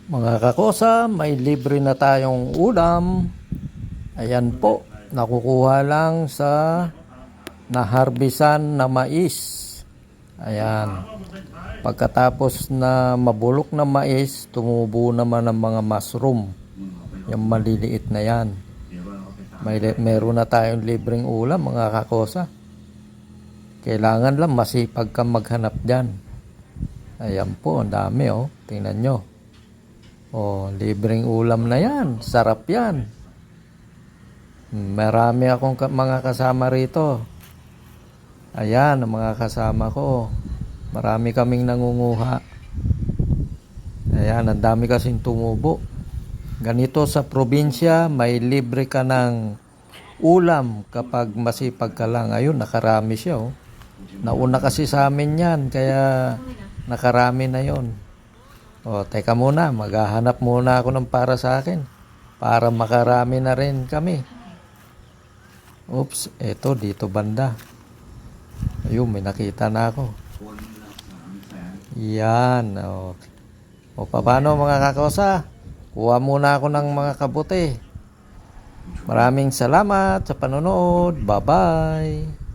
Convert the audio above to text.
Mga kakosa, may libre na tayong ulam. Ayan po, nakukuha lang sa naharbisan na mais. Ayan. Pagkatapos na mabulok na mais, tumubo naman ng mga mushroom. Yung maliliit na yan. Meron na tayong libreng ulam mga kakosa. Kailangan lang masipag kang maghanap dyan. Ayan po, ang dami oh. Tingnan nyo. Oh, libreng ulam na yan. Sarap yan. Marami akong mga kasama rito. Ayan, ang mga kasama ko. Marami kaming nangunguha. Ayan, ang dami kasing tumubo. Ganito sa probinsya, may libre ka ng ulam kapag masipag ka lang. Ayun, nakarami siya oh. Nauna kasi sa amin yan, kaya nakarami na yon. O, teka muna, maghahanap muna ako ng para sa akin. Para makarami na rin kami. Oops, eto dito banda. Ayun, may nakita na ako. Yan, okay. O, paano mga kakosa? Kuha muna ako ng mga kabuti. Maraming salamat sa panonood. Bye-bye.